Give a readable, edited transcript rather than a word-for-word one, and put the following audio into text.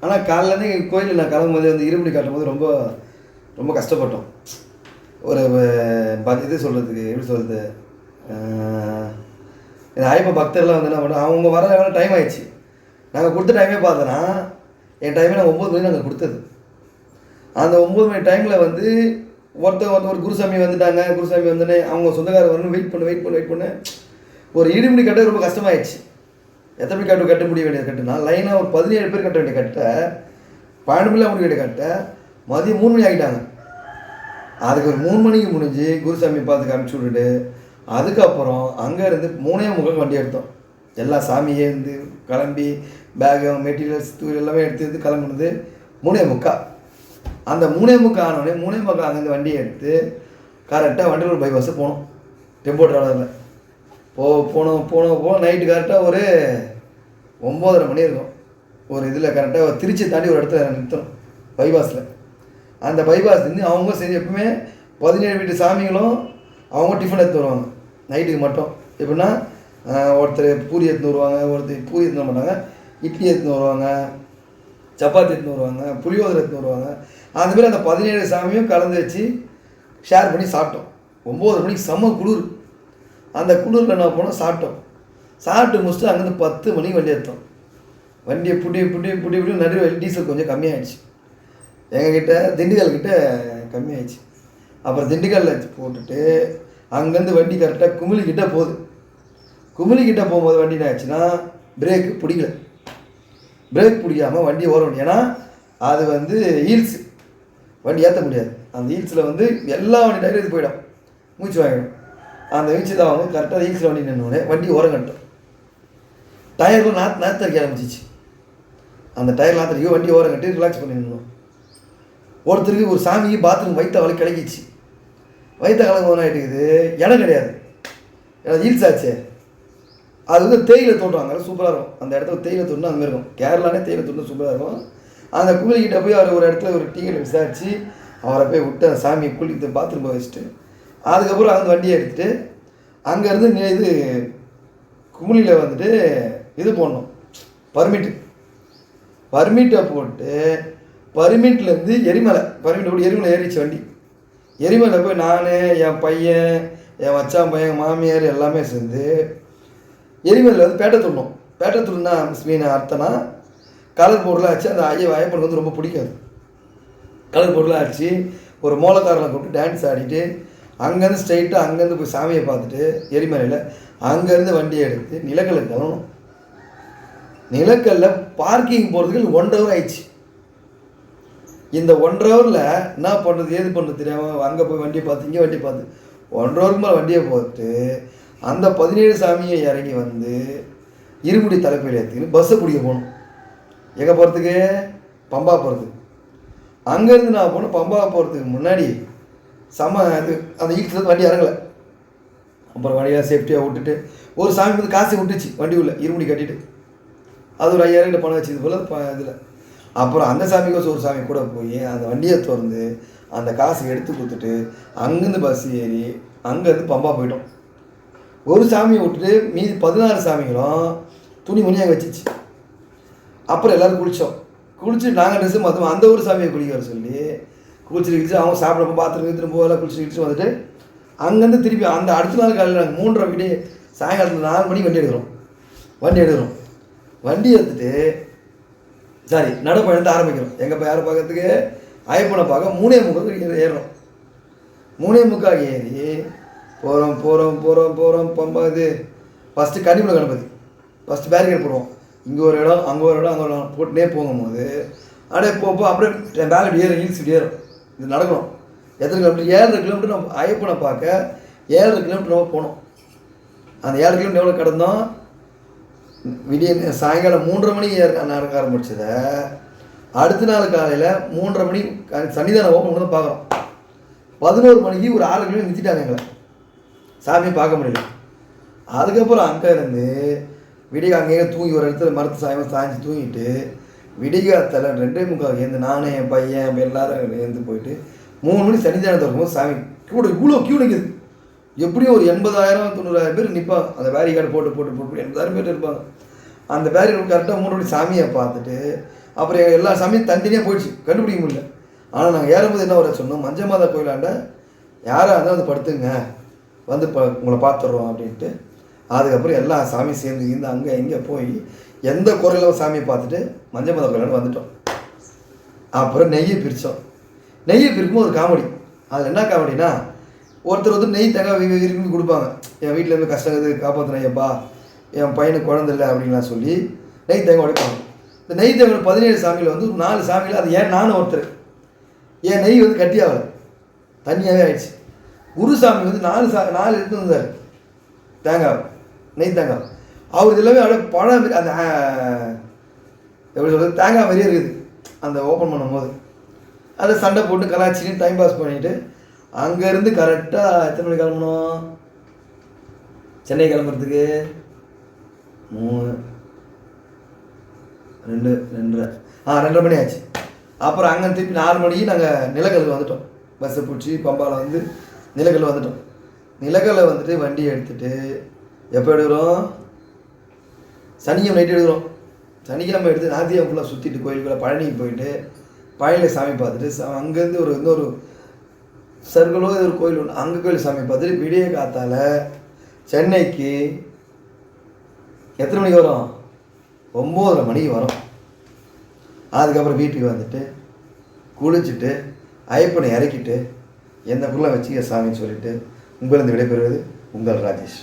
ஆனால் காலையிலேருந்து எங்கள் கோயிலில் நான் கிளம்பும்போது வந்து இருமுடி காட்டும்போது ரொம்ப ரொம்ப கஷ்டப்பட்டோம். ஒரு இது சொல்கிறதுக்கு எப்படி சொல்கிறது, இந்த ஐயப்ப பக்தர்லாம் வந்து என்ன பண்ணோம், அவங்க வர டைம் ஆயிடுச்சு. நாங்கள் கொடுத்த டைமே பார்த்தோன்னா என் டைமே நான் 9 மணி நாங்கள் கொடுத்தது. அந்த 9 மணி டைமில் வந்து ஒரு குருசாமி வந்துட்டாங்க. குருசாமி வந்தோடனே அவங்க சொந்தக்காரர் வரணும், வெயிட் பண்ணு ஒரு இடிமுடி கட்ட ரொம்ப கஷ்டமாயிடுச்சு. எத்தனை பேர் கட்ட முடிய வேண்டியது கட்டுனா லைனாக ஒரு 17 பேர் கட்ட வேண்டிய கட்ட 12 மணிலாம் முடிய வேண்டிய கட்ட மதியம் 3 மணி ஆகிட்டாங்க. அதுக்கு ஒரு 3 மணிக்கு முடிஞ்சு குருசாமி பார்த்துக்கு அனுப்பிச்சி விட்டுட்டு அதுக்கப்புறம் அங்கேருந்து 3:45 வண்டி எடுத்தோம். எல்லா சாமியே இருந்து கிளம்பி பேகு மெட்டீரியல்ஸ் தூள் எல்லாமே எடுத்து கிளம்புனது 3:45. அந்த 3:45 ஆனோடனே 3:45 அங்கேருந்து வண்டியை எடுத்து கரெக்டாக வண்டியூர் பைபாஸை போனோம். டெம்போ ட்ராவலரில் போனோம். நைட்டு கரெக்டாக ஒரு 9:30 மணி இருக்கும். ஒரு இதில் கரெக்டாக திருச்சி தாண்டி ஒரு இடத்துல நிறுத்தணும் பைபாஸில். அந்த பைபாஸ் இருந்து அவங்க சரி எப்பவுமே 17 வீட்டு சாமிகளும் அவங்க டிஃபன் எடுத்து வருவாங்க நைட்டுக்கு மட்டும். எப்படின்னா ஒருத்தர் பூரி எடுத்துன்னு வருவாங்க, ஒருத்தர் பூரி எடுத்துன்னு வர மாட்டாங்க, இட்லி எடுத்துன்னு வருவாங்க, சப்பாத்தி எடுத்துன்னு வருவாங்க, புளியோதரை எடுத்துன்னு வருவாங்க. அதுமாரி அந்த 17 சாமியும் கலந்து வச்சு ஷேர் பண்ணி சாப்பிட்டோம். 9 மணிக்கு செம்ம குளிர். அந்த குளிரில் என்ன போனோம், சாப்பிட்டு முடிச்சுட்டு அங்கேருந்து 10 மணிக்கு வண்டி எடுத்தோம். வண்டியை புட்டி நடுவில் டீசல் கொஞ்சம் கம்மியாகிடுச்சு. எங்ககிட்ட திண்டுக்கல்கிட்ட கம்மியாகிடுச்சு. அப்புறம் திண்டுக்கல்லில் போட்டுட்டு அங்கேருந்து வண்டி கரெக்டாக குமிளிக்கிட்ட போகுது. குமிளிக்கிட்ட போகும்போது வண்டி என்ன ஆச்சுன்னா பிரேக்கு பிடிக்கல. பிரேக் பிடிக்காமல் வண்டி ஓர முடியும். ஏன்னா அது வந்து ஹீல்ஸ் வண்டி ஏற்ற முடியாது. அந்த ஹீல்ஸில் வந்து எல்லா வண்டி டயரும் இது போயிடும், மூச்சு வாங்கிடும். அந்த வீச்சு தான் அவங்க கரெக்டாக ஹீல்ஸில் வண்டி நின்னோடனே வண்டி ஓரம் கட்டும். டயரில் நாற்று அடிக்க ஆரம்பிச்சிச்சு. அந்த டயர் நாற்று வண்டி ஓரம் கட்டி ரிலாக்ஸ் பண்ணி நின்னோம். ஒருத்தருக்கு ஒரு சாமிக்கு பாத்ரூம் வயிற்ற வலி கிளக்கிச்சு. வயிற்ற கலங்க ஒன்றா ஆகிட்டுக்குது, இடம் கிடையாது. ஏன்னா ஹீல்ஸ் ஆச்சு. அது வந்து தேயிலை தோட்டம் அங்கே சூப்பராக இருக்கும். அந்த இடத்துல தேயிலை தோட்டம் அந்த மாதிரி இருக்கும். கேரளானே தேயிலை தோட்டம் சூப்பராக இருக்கும். அந்த குளிக்கிட்ட போய் அவர் ஒரு இடத்துல ஒரு டிக்கெட் விசாரித்து அவரை போய் விட்டு அந்த சாமியை குளித்து பாத்ரூம் போய் வச்சுட்டு அதுக்கப்புறம் அந்த வண்டியை எடுத்துகிட்டு அங்கேருந்து இது குமிழியில் வந்துட்டு இது போடணும், பர்மிட்டை போட்டு பர்மிட்லேருந்து பர்மிட்டை போட்டு எரிமலை ஏறிச்சு வண்டி. எரிமலை போய் நான் என் பையன் என் மச்சான் பையன் மாமியார் எல்லாமே சேர்ந்து எரிமலையில் வந்து பேட்டை துண்ணா மீன் அர்த்தம்னா கலர் பொருளாக ஆச்சு. அந்த ஐயப்பனுக்கு வந்து ரொம்ப பிடிக்காது. கலர் பொருளாக ஆச்சு. ஒரு மோளக்காரில் கூப்பிட்டு டான்ஸ் ஆடிட்டு அங்கேருந்து ஸ்ட்ரைட்டாக அங்கேருந்து போய் சாமியை பார்த்துட்டு எரிமலையில் அங்கேருந்து வண்டியை எடுத்து நிலக்கல்லுக்கு கிளம்பணும். நிலக்கல்ல பார்க்கிங் போகிறதுக்கு 1 ஹவர் ஆயிடுச்சு. இந்த 1 ஹவரில் என்ன பண்ணுறது ஏது பண்ணுறது தெரியாமல் அங்கே போய் வண்டியை பார்த்து இங்கே வண்டியை பார்த்து 1 ஹவருக்கு மேலே வண்டியை போட்டு அந்த 17 சாமியை இறங்கி வந்து இருமுடி தலைப்பையில் ஏற்றிக்கின்னு பஸ்ஸை பிடிக்க போகணும். எங்கே போகிறதுக்கு? பம்பா போகிறதுக்கு. அங்கேருந்து நான் போனேன். பம்பா போகிறதுக்கு முன்னாடி அது அந்த ஈட்டில் வண்டி இறங்கலை. அப்புறம் வண்டியெல்லாம் சேஃப்டியாக விட்டுட்டு ஒரு சாமி வந்து காசு விட்டுச்சு வண்டி உள்ள இருமுடி கட்டிட்டு. அது ஒரு 5000 பணம் வச்சு இது போல் இதில். அப்புறம் அந்த சாமிக்கு ஒரு சாமி கூட போய் அந்த வண்டியை திறந்து அந்த காசு எடுத்து கொடுத்துட்டு அங்கேருந்து பஸ் ஏறி அங்கேருந்து பம்பா போயிட்டோம். ஒரு சாமியை விட்டுட்டு மீதி 16 சாமிகளும் துணி மணியாக வச்சிச்சு. அப்புறம் எல்லோரும் குளிச்சுட்டு நாங்கள் ட்ரெஸ்ஸு மாற்றோம். அந்த ஒரு சாமியை குளிக்க வர சொல்லி குளிச்சுட்டு அவங்க சாப்பிட்றப்ப பாத்திரம் போகலாம் குளிச்சுட்டு வந்துட்டு அங்கேருந்து திருப்பி அந்த அடுத்த நாள் காலையில் நாங்கள் 3:30 விடிய சாயங்காலத்தில் 4 மணிக்கு வண்டி எடுக்கிறோம். வண்டி எடுத்துட்டு நடைப்பயணத்தை ஆரம்பிக்கிறோம். எங்கே போய் யாரை பார்க்கறதுக்கு? ஐயப்பனை பார்க்க 3:45 ஏறுறோம். 3:45 ஏறி போகிறோம் பம்பா. இது first Kannimala Ganapathi first barricade போடுவோம். இங்கே ஒரு இடம் அங்கே ஒரு இடம் போட்டுனே போகும்போது அப்படியே அப்படியே பேரிகேட் ஏறும், ஹீல்ஸ் ஏறும். இது நடக்கணும். எத்தனை கிலோமீட்டர்? 7.5 கிலோமீட்டர் நம்ம ஐயப்பனை பார்க்க 7.5 கிலோமீட்டர் நம்ம போனோம். அந்த 7 கிலோமீட்டர் எவ்வளோ கிடந்தோம்? விடிய சாயங்காலம் 3:30 மணிக்கு நடக்க ஆரம்பிச்சதை அடுத்த நாள் காலையில் 3:30 மணி சன்னிதானம் ஓப்பன் பண்ணி தான் பார்க்குறோம். 11 மணிக்கு ஒரு 6 கிலோமீட்டர் நிறுத்திட்டாங்க எங்களை. சாமியை பார்க்க முடியல. அதுக்கப்புறம் அங்கேருந்து விடிய அங்கேயே தூங்கி ஒரு இடத்துல மரத்து சாய்ச்சி தூங்கிட்டு விடிகாத்தில் 2:45 ஏந்து நானே என் பையன் எல்லோரும் ஏந்து போயிட்டு 3 மணி சன்னிதானத்தை இருக்கும்போது சாமி இவ்வளோ கியூ நிற்குது. எப்படியும் ஒரு 80,000-90,000 பேர் நிற்பாங்க. அந்த பேரிகார்டு போட்டு 80,000 பேர் இருப்பாங்க. அந்த பேரிகார்டு கரெக்டாக 3 மணி சாமியை பார்த்துட்டு அப்புறம் எல்லா சாமியும் தனித்தனியாக போயிடுச்சு, கண்டுபிடிக்க முடியல. ஆனால் நாங்கள் ஏறும்போது என்ன வர சொன்னோம், மஞ்சள் மாதா கோயிலாண்ட யாராக இருந்தாலும் வந்து படுத்துங்க, வந்து உங்களை பார்த்துட்றோம் அப்படின்ட்டு. அதுக்கப்புறம் எல்லா சாமியும் சேர்ந்து அங்கே இங்கே போய் எந்த குறையில சாமியை பார்த்துட்டு மஞ்சள் மாதா கோயிலாண்ட வந்துட்டோம். அப்புறம் நெய்யை பிரித்தோம். நெய்யை பிரிக்கும்போது ஒரு காமெடி. அதில் என்ன காமெடினா, ஒருத்தர் வந்து நெய் தேங்காய் விரும்பி கொடுப்பாங்க. என் வீட்டில் இருந்து கஷ்டம் இருக்குது, காப்பாற்றின ஐயப்பா, என் பையனுக்கு குழந்தை இல்லை அப்படின்லாம் சொல்லி நெய் தேங்காய் உடைப்பாங்க. இந்த நெய் தேங்காய் 17 சாமியில் வந்து 4 சாமியில் அது ஏன் நானும் ஒருத்தர், என் நெய் வந்து கட்டியாகலை, தண்ணியாகவே ஆயிடுச்சு. குருசாமி வந்து 4 எடுத்து வந்தார் தேங்காய், நெய் தேங்காய். அவர் எல்லாமே அப்படியே பழம் அந்த எப்படி சொல்கிறது, தேங்காய் மாதிரியே இருக்குது. அந்த ஓப்பன் பண்ணும்போது அதை சண்டை போட்டு கலாச்சின்னு டைம் பாஸ் பண்ணிவிட்டு அங்கேருந்து கரெக்டாக எத்தனை மணிக்கு கிளம்பணும், சென்னை கிளம்புறதுக்கு 2:30 மணி ஆச்சு. அப்புறம் அங்கே திருப்பி 4 மணிக்கு நாங்கள் நிலக்கல் வந்துட்டோம். பஸ்ஸை பிடிச்சி பம்பாவில் வந்து நிலக்கல் வந்துட்டோம். நிலக்கல்லை வந்துட்டு வண்டியை எடுத்துகிட்டு எப்போ எடுக்கிறோம், சனிக்கிழமை நைட்டு எடுக்கிறோம். சனிக்கிழமை எடுத்து ஞாயிற்றுக்கிழமை ஃபுல்லாக சுற்றிட்டு கோயிலுக்குள்ளே பழனிக்கு போயிட்டு பழனியில் சாமி பார்த்துட்டு அங்கேருந்து இன்னொரு சர்க்கிளோ இது ஒரு கோயில் ஒன்று, அங்கே கோயில் சாமி பார்த்துட்டு விடிய காத்தால் சென்னைக்கு எத்தனை மணிக்கு வரும், 9:30 மணிக்கு வரும். அதுக்கப்புறம் வீட்டுக்கு வந்துட்டு குளிச்சுட்டு ஐயப்பனை இறக்கிட்டு எந்த பொருளை வச்சுக்க சாமின்னு சொல்லிவிட்டு உங்களிருந்து விடைபெறுவது உங்கள் ராஜேஷ்.